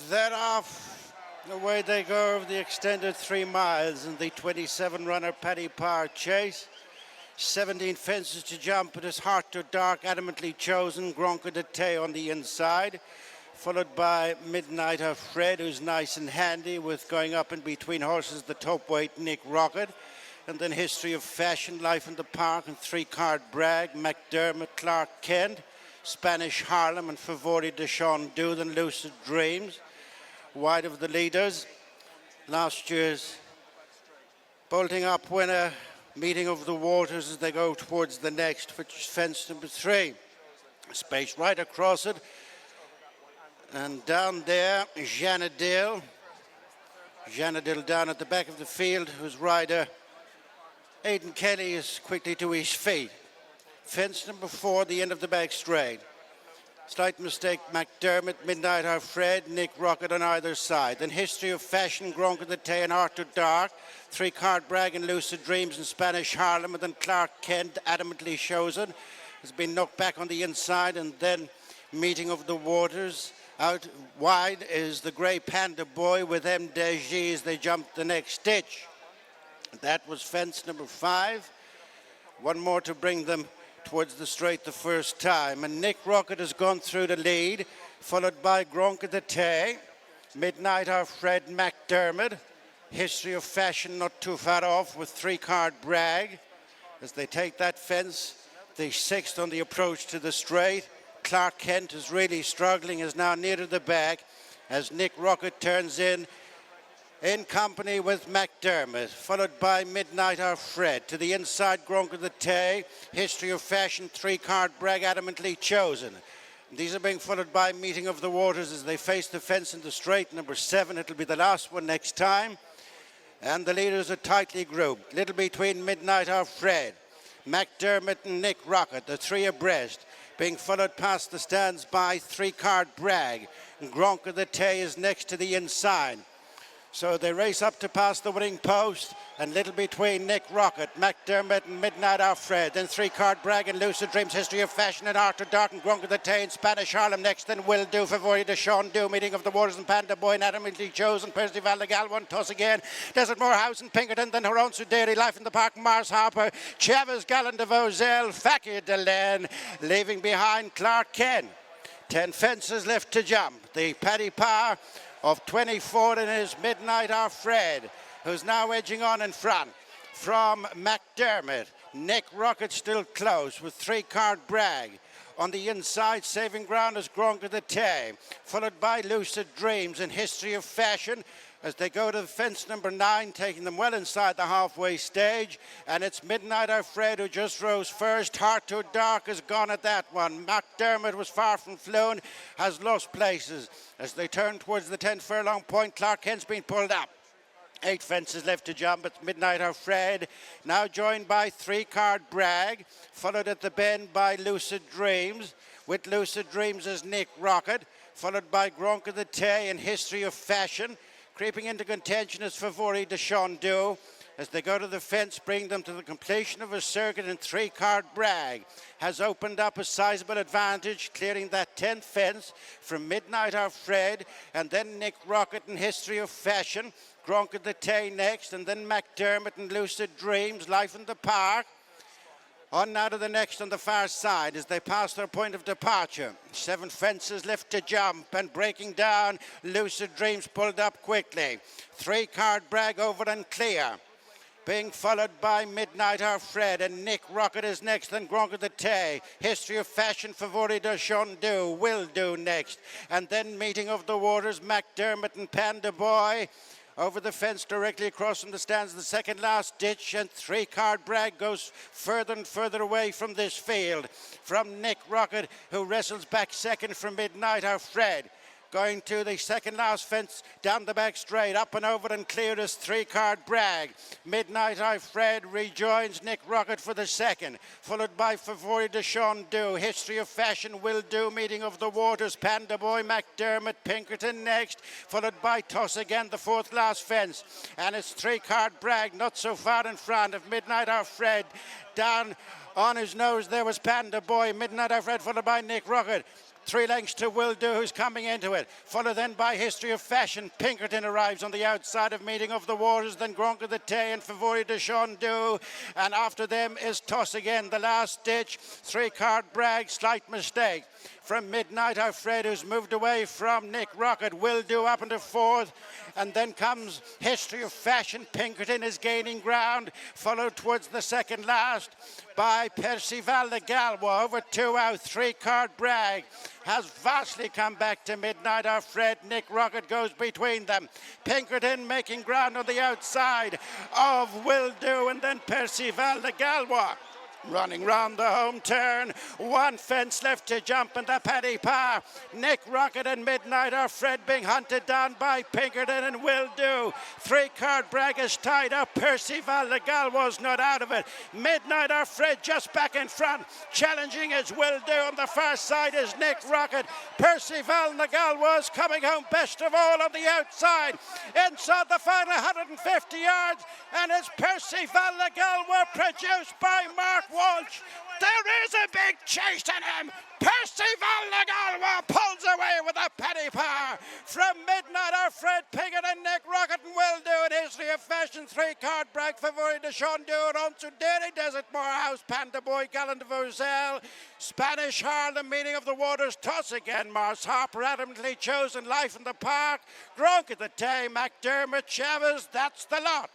Then off, away they go over the extended 3 miles in the 27-runner Paddy Power chase. 17 fences to jump, it is Heart to Dark, adamantly chosen. Gronka de Tay on the inside, followed by Midnighter Fred, who's nice and handy with going up in between horses, the top weight Nick Rocket. And then History of Fashion, Life in the Park, and 3-card Bragg, McDermott, Clark Kent, Spanish Harlem, and Favori de Sean Dew, then Lucid Dreams. Wide of the leaders, last year's bolting up winner, Meeting of the Waters, as they go towards the next, which is fence number 3. Space right across it. And down there, Janadil. Janadil down at the back of the field, whose rider, Aidan Kelly, is quickly to his feet. Fence number 4, the end of the back straight. Slight mistake, McDermott, Midnighter Fred, Nick Rocket on either side. Then History of Fashion, Gronka the Tay and Art to Dark. 3-card Bragg and Lucid Dreams in Spanish Harlem. And then Clark Kent, adamantly chosen, has been knocked back on the inside. And then Meeting of the Waters. Out wide is the Grey Panda Boy with MDG as they jump the next ditch. That was fence number 5. One more to bring them towards the straight the first time. And Nick Rocket has gone through the lead, followed by Gronka de Tay, Midnighter Fred McDermott, History of Fashion not too far off with 3-card Bragg. As they take that fence, the 6th on the approach to the straight. Clark Kent is really struggling, is now near to the back as Nick Rocket turns in company with McDermott, followed by Midnighter Fred. To the inside, Gronka the Tay, History of Fashion, 3-card Bragg, adamantly chosen. These are being followed by Meeting of the Waters as they face the fence in the straight, number 7. It'll be the last one next time. And the leaders are tightly grouped. Little between Midnighter Fred, McDermott and Nick Rocket, the 3 abreast. Being followed past the stands by 3-card Bragg. And Gronka the Tay is next to the inside. So they race up to pass the winning post, and little between Nick Rocket, McDermott and Midnighter Fred. Then 3-card Bragg and Lucid Dreams, History of Fashion and Art to Dark and Gronka the Tay and Spanish Harlem next. Then Will Do, Favori de Sean Dew, Meeting of the Waters and Panda Boy and adamantly chosen. Percival de Gal, one toss again. Desert Morehouse and Pinkerton, then her own Suderi, Life in the Park, Mars Harper, Chavez, Gallant de Vozelle, Fakir de Len, leaving behind Clark Kent. 10 fences left to jump. The Paddy Power of 24 in his Midnighter Fred, who's now edging on in front from McDermott. Nick Rocket still close with 3-card Bragg. On the inside, saving ground is Gronka the Tay, followed by Lucid Dreams and History of Fashion as they go to the fence number 9, taking them well inside the halfway stage. And it's Midnighter Fred who just rose first. Heart to Dark is gone at that one. McDermott was far from flown, has lost places. As they turn towards the 10 furlong point, Clark Kent's been pulled up. 8 fences left to jump. It's Midnighter Fred, now joined by 3-card Bragg, followed at the bend by Lucid Dreams. With Lucid Dreams is Nick Rocket, followed by Gronka the Tay and History of Fashion. Creeping into contention is Favori de Sean Dew. As they go to the fence, bring them to the completion of a circuit, and 3-card Bragg has opened up a sizable advantage, clearing that 10th fence from Midnighter Fred, and then Nick Rocket and History of Fashion. Gronka the Tay next, and then McDermott and Lucid Dreams, Life in the Park. On now to the next on the far side as they pass their point of departure. 7 fences left to jump, and breaking down, Lucid Dreams pulled up quickly. 3-card Bragg over and clear. Being followed by Midnighter Fred, and Nick Rocket is next, then Gronka the Tay. History of Fashion, Favori de Sean Dew, Will Do next. And then Meeting of the Waters, McDermott and Panda Boy. Over the fence directly across from the stands, the second last ditch, and 3-card Bragg goes further and further away from this field. From Nick Rocket, who wrestles back second from Midnighter Fred. Going to the second last fence, down the back straight, up and over and cleared as 3-card Bragg. Midnighter Fred rejoins Nick Rocket for the second, followed by Favori de Sean Dew, History of Fashion, Will Do, Meeting of the Waters, Panda Boy, McDermott, Pinkerton next, followed by Toss again, the 4th last fence. And it's 3-card Bragg, not so far in front of Midnighter Fred. Down on his nose there was Panda Boy, Midnighter Fred, followed by Nick Rocket. 3 lengths to Will Do, who's coming into it. Followed then by History of Fashion. Pinkerton arrives on the outside of Meeting of the Waters, then Gronk of the Tay and Favori de Chandu. And after them is Toss Again, the last ditch. 3-card Bragg, Slight Mistake. From Midnight Our Fred, who's moved away from Nick Rocket. Will Do up into 4th. And then comes History of Fashion. Pinkerton is gaining ground, followed towards the second last by Percival de Galois. Over 2 out, 3-card Bragg has vastly come back to Midnight Our Fred. Nick Rocket goes between them. Pinkerton making ground on the outside of Will Do, and then Percival de Galois running round the home turn. 1 fence left to jump in the Paddy Par. Nick Rocket and Midnight Our Fred being hunted down by Pinkerton and Will Do. 3-card Bragg is tied up. Percival de Galois not out of it. Midnight Our Fred just back in front. Challenging is Will Do. On the far side is Nick Rocket. Percival de Galois coming home best of all on the outside. Inside the final 150 yards, and it's Percival de Galois produced by Mark Walsh. There is a big chase in him. Percival de Galois pulls away with a Paddy Par. From Midnight Our Fred, Pinkerton, Nick Rocket and Will Do. It History of Fashion, 3-card Bragg, Favori de Chandu, and on to Dairy Desert Morehouse, Panda Boy, Gallant de Vozelle, Spanish Harlem, Meeting of the Waters, Toss Again, Mars Harper, adamantly chosen, Life in the Park, Gronk at the Tay, McDermott, Chavez, that's the lot.